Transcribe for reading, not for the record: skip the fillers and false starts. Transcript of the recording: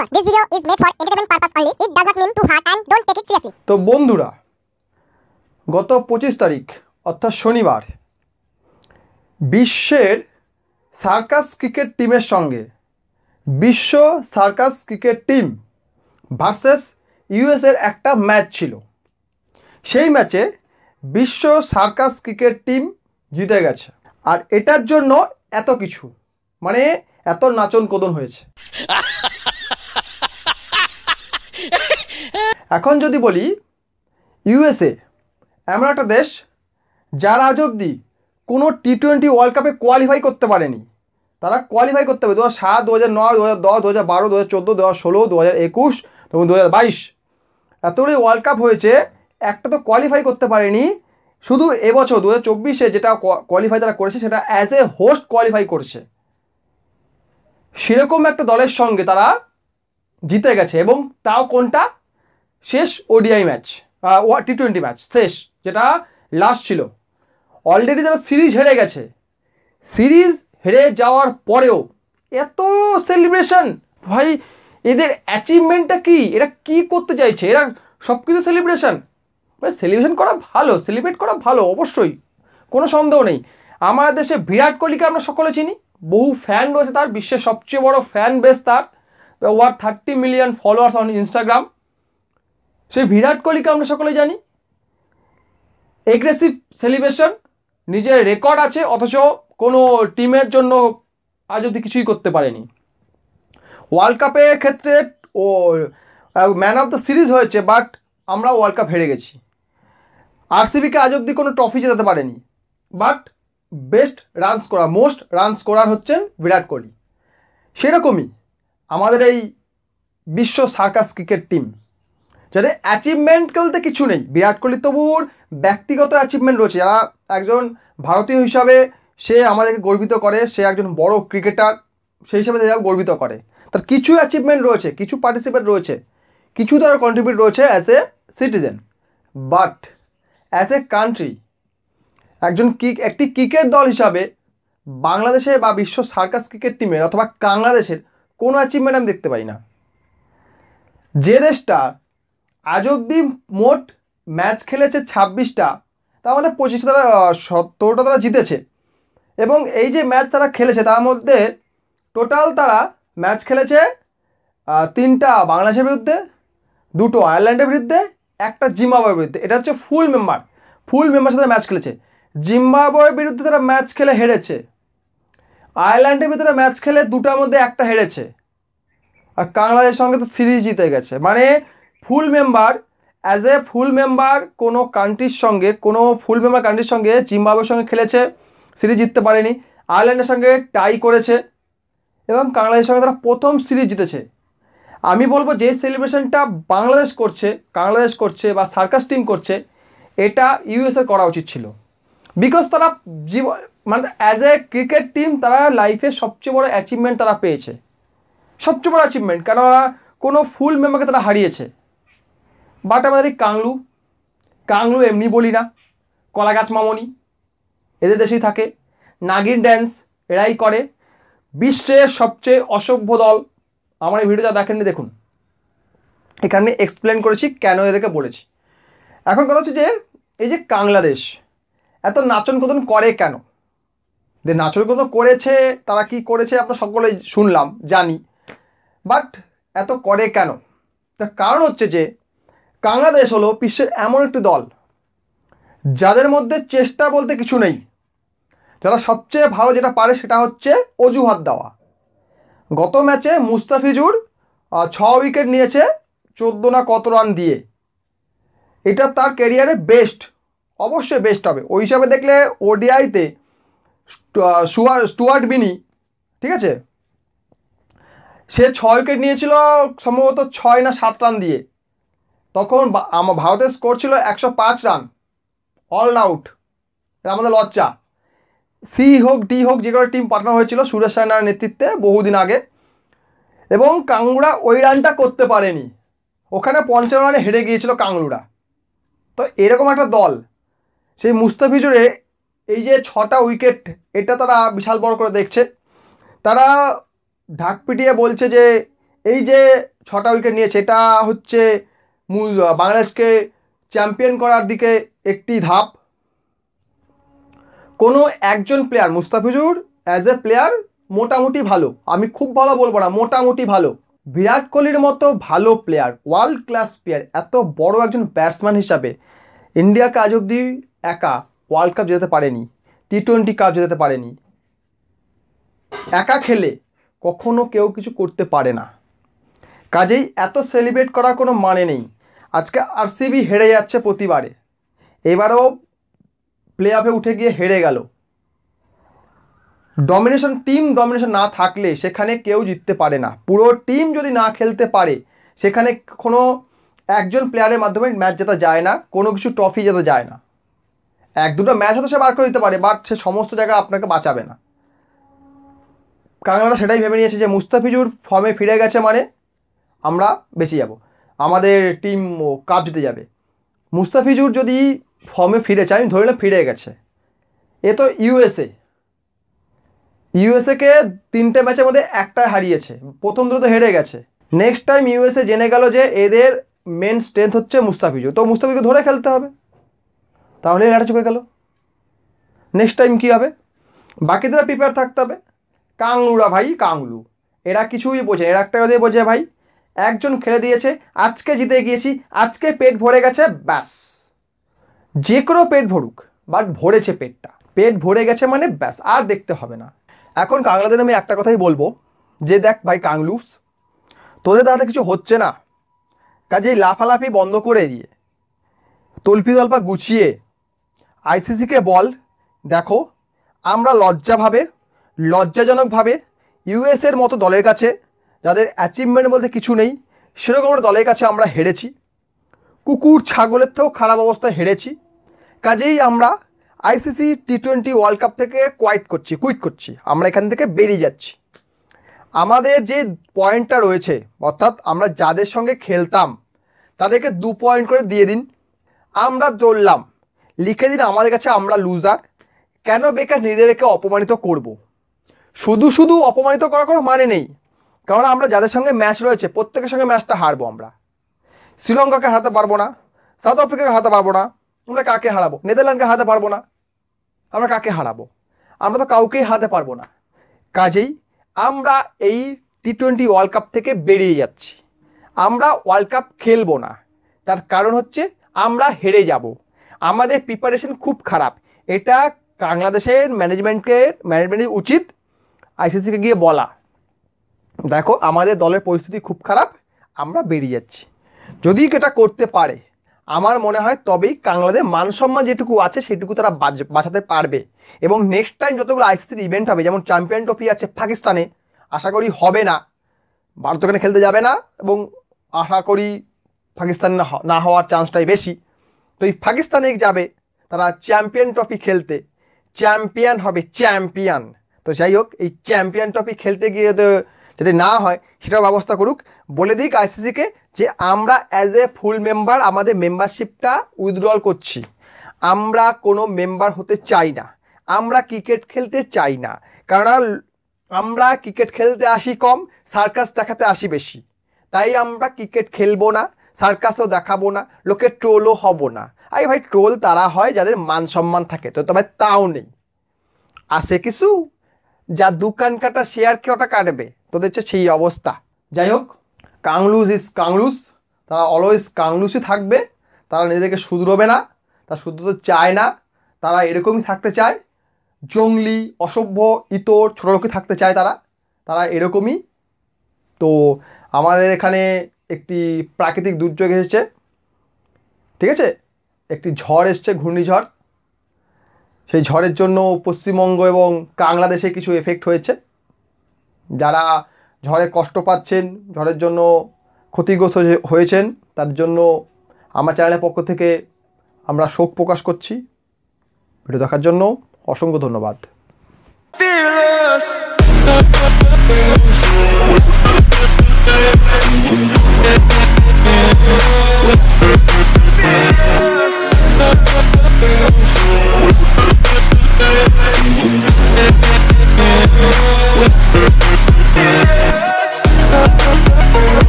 Disclaimer: This video is made for entertainment purpose only. It does not mean to hurt and don't take it seriously. তো বন্ধুরা, গত 25 তারিখ অর্থাৎ শনিবার বিশ্বের সার্কাস ক্রিকেট টিমের সঙ্গে বিশ্ব সার্কাস ক্রিকেট টিম ভার্সেস ইউএসের একটা ম্যাচ ছিল। সেই ম্যাচে বিশ্ব সার্কাস ক্রিকেট টিম জিতে গেছে। আর এটার জন্য এত কিছু, মানে এত নাচন কোদন হয়েছে। এখন যদি বলি, ইউএসএ এমন একটা দেশ যারা আজ অবধি কোনো টি-20 ওয়ার্ল্ড কাপে কোয়ালিফাই করতে পারেনি। তারা কোয়ালিফাই করতে হবে 2007, 2009, 2010, 2012, 2014, 2016, 2021 এবং 2022 এতগুলি ওয়ার্ল্ড কাপ হয়েছে, একটা তো কোয়ালিফাই করতে পারেনি। শুধু এবছর 2024-এ যেটা কোয়ালিফাই তারা করেছে সেটা অ্যাজ এ হোস্ট কোয়ালিফাই করেছে। সেরকম একটা দলের সঙ্গে তারা জিতে গেছে, এবং তাও কোনটা? শেষ ওডিআই ম্যাচ, টি-20 ম্যাচ শেষ, যেটা লাস্ট ছিল। অলরেডি তারা সিরিজ হেরে গেছে। সিরিজ হেরে যাওয়ার পরেও এত সেলিব্রেশন, ভাই এদের অ্যাচিভমেন্টটা কি? এরা কি করতে চাইছে? এরা সব কিছু সেলিব্রেশন, ভাই সেলিব্রেশন করা ভালো, সেলিব্রেট করা ভালো, অবশ্যই কোনো সন্দেহ নেই। আমাদের দেশে বিরাট কোহলিকে আমরা সকলে চিনি, বহু ফ্যান রয়েছে তার, বিশ্বের সবচেয়ে বড় ফ্যান বেস তার, over 30 million followers on Instagram. সেই বিরাট কোহলিকে আমরা সকলে জানি। এগ্রেসিভ সেলিব্রেশন, নিজের রেকর্ড আছে, অথচ কোনো টিমের জন্য আজ অবধি কিছুই করতে পারেনি। ওয়ার্ল্ড কাপের ক্ষেত্রে ও ম্যান অফ দ্য সিরিজ হয়েছে, বাট আমরা ওয়ার্ল্ড কাপ হেরে গেছি। আরসিবিকে আজ অবধি কোনো ট্রফি জেতাতে পারেনি, বাট বেস্ট রানস করা, মোস্ট রানস করার হচ্ছেন বিরাট কোহলি। সেরকমই আমাদের এই বিশ্ব সার্কাস ক্রিকেট টিম, যাদের অ্যাচিভমেন্ট বলতে কিছু নেই। বিরাট কোহলি তবুর ব্যক্তিগত অ্যাচিভমেন্ট রয়েছে, যারা একজন ভারতীয় হিসাবে সে আমাদেরকে গর্বিত করে, সে একজন বড় ক্রিকেটার সেই হিসাবে সে গর্বিত করে। তার কিছু অ্যাচিভমেন্ট রয়েছে, কিছু পার্টিসিপেট রয়েছে, কিছু তার কন্ট্রিবিউট রয়েছে as a citizen. But as a country, একটি ক্রিকেট দল হিসাবে বাংলাদেশে বা বিশ্ব সার্কাস ক্রিকেট টিমের অথবা বাংলাদেশের কোনো অ্যাচিভমেন্ট আমি দেখতে পাই না। যে দেশটা আজ অবধি মোট ম্যাচ খেলেছে 26টা, তার মধ্যে 25টা তারা 17টা তারা জিতেছে। এবং এই যে ম্যাচ তারা খেলেছে তার মধ্যে টোটাল তারা ম্যাচ খেলেছে 3টা বাংলাদেশের বিরুদ্ধে, 2টো আয়ারল্যান্ডের বিরুদ্ধে, 1টা জিম্বাবুয়ের বিরুদ্ধে। এটা হচ্ছে ফুল মেম্বার সাথে ম্যাচ খেলেছে। জিম্বাবুয়ের বিরুদ্ধে তারা ম্যাচ খেলে হেরেছে, আয়ারল্যান্ডের বিরুদ্ধে ম্যাচ খেলে 2টার মধ্যে 1টা হেরেছে, আর বাংলাদেশের সঙ্গে তো সিরিজ জিতে গেছে। মানে ফুল member, as a full member কোনো কান্ট্রির সঙ্গে জিম্বাবুয়ের সঙ্গে খেলেছে, সিরিজ জিততে পারেনি। আয়ারল্যান্ডের সঙ্গে টাই করেছে এবং বাংলাদেশের সঙ্গে তারা প্রথম সিরিজ জিতেছে। আমি বলবো যে সেলিব্রেশনটা বাংলাদেশ করছে বা সার্কাস টিম করছে, এটা ইউএসএ করা উচিত ছিল। বিকজ তারা মানে অ্যাজ এ ক্রিকেট টিম তারা লাইফে সবচেয়ে বড় অ্যাচিভমেন্ট তারা পেয়েছে, সবচেয়ে বড় অ্যাচিভমেন্ট, কেন ওরা কোনো ফুল মেম্বারকে তারা হারিয়েছে। বাট আমাদের এই কাংলু এমনি বলি না, কলাগাছ মামনি এদের দেশেই থাকে, নাগিন ড্যান্স এরাই করে। বিশ্বের সবচেয়ে অসভ্য দল, আমার এই ভিডিওটা দেখেননি, দেখুন, এখানে এক্সপ্লেন করেছি কেন এদেরকে বলেছি। এখন কথা হচ্ছে যে এই যে বাংলাদেশ এত নাচন কোদন করে কেন? যে নাচন কোদন করেছে, তারা কি করেছে আমরা সকলেই শুনলাম, জানি, বাট এত করে কেন? তার কারণ হচ্ছে যে বাংলাদেশ হলো বিশ্বের এমন একটি দল যাদের মধ্যে চেষ্টা বলতে কিছু নেই। যারা সবচেয়ে ভালো যেটা পারে সেটা হচ্ছে অজুহাত দেওয়া। গত ম্যাচে মুস্তাফিজুর 6 উইকেট নিয়েছে 14 না কত রান দিয়ে, এটা তার ক্যারিয়ারে বেস্ট, অবশ্যই বেস্ট হবে। ওই হিসাবে দেখলে ওডিআইতে স্টুয়ার্ট বিনি, ঠিক আছে, সে 6 উইকেট নিয়েছিল সম্ভবত 6 না 7 রান দিয়ে। তখন আমার ভারতের স্কোর ছিল 105 রান, অল আউট। এটা আমাদের লজ্জা। সি হোক ডি হোক, যে কোনো টিম পাঠানো হয়েছিল সুরেশ রায়নার নেতৃত্বে বহুদিন আগে, এবং কাংলুরা ওই রানটা করতে পারেনি। ওখানে 55 রানে হেরে গিয়েছিল কাংলুরা। তো এরকম একটা দল, সেই মুস্তাফিজুরে এই যে 6টা উইকেট, এটা তারা বিশাল বড় করে দেখছে। তারা ঢাক পিটিয়ে বলছে যে এই যে 6টা উইকেট নিয়েছে, এটা হচ্ছে বাংলাদেশকে চ্যাম্পিয়ন করার দিকে একটি ধাপ। কোনো একজন player, Mustafizur as a player মোটামুটি ভালো, আমি খুব ভালো বলবো না, মোটামুটি ভালো। বিরাট কোহলির মতো ভালো প্লেয়ার, ওয়ার্ল্ড ক্লাস প্লেয়ার, এত বড় একজন ব্যাটসম্যান হিসাবে ইন্ডিয়াকে আজ অব্দি একা ওয়ার্ল্ড কাপ জেতাতে পারেনি, টি-20 কাপ জেতাতে পারেনি। একা খেলে কখনো কেউ কিছু করতে পারে না, কাজেই এত সেলিব্রেট করার কোনো মানে নেই। আজকে আরসিবি হেরে যাচ্ছে প্রতিবারে, এবারও প্লে অফে উঠে গিয়ে হেরে গেল। ডমিনেশন, টিম ডমিনেশন না থাকলে সেখানে কেউ জিততে পারে না। পুরো টিম যদি না খেলতে পারে সেখানে কোনো একজন প্লেয়ারের মাধ্যমে ম্যাচ জেতা যায় না, কোনো কিছু ট্রফি জেতা যায় না। 1-2টা ম্যাচ হয়তো সে বার করে দিতে পারে, বাট সে সমস্ত জায়গায় আপনাকে বাঁচাবে না। কারণ সেটাই ভেবে নিয়েছে যে মুস্তাফিজুর ফর্মে ফিরে গেছে মানে আমরা বেঁচে যাব, আমাদের টিম কাপ জিতে যাবে। মুস্তাফিজুর যদি ফর্মে ফিরে চায়, আমি ধরে নিলাম ফিরে গেছে, এ তো ইউএসএকে 3টে ম্যাচের মধ্যে একটাই হারিয়েছে, প্রথম দুটো তো হেরে গেছে। নেক্সট টাইম ইউএসএ জেনে গেল যে এদের মেন স্ট্রেংথ হচ্ছে মুস্তাফিজুর, তো মুস্তাফিজুরকে ধরে খেলতে হবে, তাহলে এটা চুকে গেল। নেক্সট টাইম কী হবে? বাকিদের প্রিপেয়ার থাকতে হবে। কাংলুরা ভাই, কাংলু, এরা কিছুই বোঝে, এরা একটা কথাই বোঝে ভাই, একজন খেলে দিয়েছে, আজকে জিতে গিয়েছি, আজকে পেট ভরে গেছে, ব্যাস। যে কোনো পেট ভরুক, বাট ভরেছে, পেট ভরে গেছে মানে ব্যাস, আর দেখতে হবে না। এখন কাংলাদের আমি একটা কথাই বলবো যে দেখ ভাই কাংলুস, তোদের দ্বারা কিছু হচ্ছে না, কাজেই লাফালাফি বন্ধ করে দিয়ে তল্পি তল্পা গুছিয়ে আইসিসিকে বল, দেখো আমরা লজ্জাজনকভাবে ইউএসের মতো দলের কাছে, যাদের অ্যাচিভমেন্ট বলতে কিছু নেই সেরকম একটা দলের কাছে আমরা হেরেছি, কুকুর ছাগলের থেকেও খারাপ অবস্থায় হেরেছি। কাজেই আমরা আইসিসি টি-20 ওয়ার্ল্ড কাপ থেকে কুইট করছি, আমরা এখান থেকে বেরিয়ে যাচ্ছি। আমাদের যে পয়েন্টটা রয়েছে, অর্থাৎ আমরা যাদের সঙ্গে খেলতাম তাদেরকে 2 পয়েন্ট করে দিয়ে দিন, আমরা দৌড়লাম, লিখে দিন আমাদের কাছে আমরা লুজার। কেন বেকার নিজেদেরকে অপমানিত করব? শুধু অপমানিত করার কোনো মানে নেই, কারণ আমরা যাদের সঙ্গে ম্যাচ রয়েছে প্রত্যেকের সঙ্গে ম্যাচটা হারবো। আমরা শ্রীলঙ্কাকে হারাতে পারবো না, সাউথ আফ্রিকাকে হারাতে পারবো না, আমরা কাকে হারাবো? নেদারল্যান্ডকে হারাতে পারবো না, আমরা কাকে হারাবো? আমরা তো কাউকেই হারাতে পারবো না। কাজেই আমরা এই টি-20 ওয়ার্ল্ড কাপ থেকে বেরিয়ে যাচ্ছি, আমরা ওয়ার্ল্ড কাপ খেলবো না। তার কারণ হচ্ছে আমরা হেরে যাব, আমাদের প্রিপারেশন খুব খারাপ। এটা বাংলাদেশের ম্যানেজমেন্টের উচিত আইসিসিকে গিয়ে বলা, দেখো আমাদের দলের পরিস্থিতি খুব খারাপ, আমরা বেরিয়ে যাচ্ছি। যদি এটা করতে পারে আমার মনে হয় তবেই বাংলাদেশের মান সম্মান যেটুকু আছে সেটুকু তারা বাঁচাতে পারবে। এবং নেক্সট টাইম যতগুলো আইসিসির ইভেন্ট হবে, যেমন চ্যাম্পিয়ন ট্রফি আছে পাকিস্তানে, আশা করি হবে না, ভারত ওখানে খেলতে যাবে না, এবং আশা করি পাকিস্তান না হওয়ার চান্সটাই বেশি। তো এই পাকিস্তানে যাবে তারা চ্যাম্পিয়ন ট্রফি খেলতে, চ্যাম্পিয়ন হবে, চ্যাম্পিয়ন। তো যাই হোক, এই চ্যাম্পিয়ন ট্রফি খেলতে গিয়ে যদি না হয় সেটাও ব্যবস্থা করুক। বলে দিক আইসিসিকে যে আমরা অ্যাজ এ ফুল মেম্বার আমাদের মেম্বারশিপটা উইথড্রল করছি, আমরা কোনো মেম্বার হতে চাই না, আমরা ক্রিকেট খেলতে চাই না। কারণ আমরা ক্রিকেট খেলতে আসি কম, সার্কাস দেখাতে আসি বেশি, তাই আমরা ক্রিকেট খেলবো না, সার্কাসও দেখাবো না, লোকে ট্রোলও হব না। আরে ভাই, ট্রোল তারা হয় যাদের মান সম্মান থাকে, তো তবে তাও নেই। আসে কিছু যা দোকান কাটা শেয়ার কেওটা কাটবে, তোদের হচ্ছে সেই অবস্থা। যাই হোক, কাংলুস ইজ কাংলুস, তারা অলওয়েজ কাংলুসই থাকবে, তারা নিজেদেরকে শুধরোবে না, তারা শুধরোতে চায় না, তারা এরকমই থাকতে চায়, জঙ্গলি, অসভ্য, ইতর, ছোটো লোকই থাকতে চায় তারা এরকমই। তো আমাদের এখানে একটি প্রাকৃতিক দুর্যোগ এসেছে, ঠিক আছে, একটি ঝড় এসছে, ঘূর্ণিঝড়। সেই ঝড়ের জন্য পশ্চিমবঙ্গ এবং বাংলাদেশে কিছু এফেক্ট হয়েছে। যারা ঝড়ে কষ্ট পাচ্ছেন, ঝড়ের জন্য ক্ষতিগ্রস্ত হয়েছেন, তার জন্য আমার চ্যানেলের পক্ষ থেকে আমরা শোক প্রকাশ করছি। ভিডিও দেখার জন্য অসংখ্য ধন্যবাদ।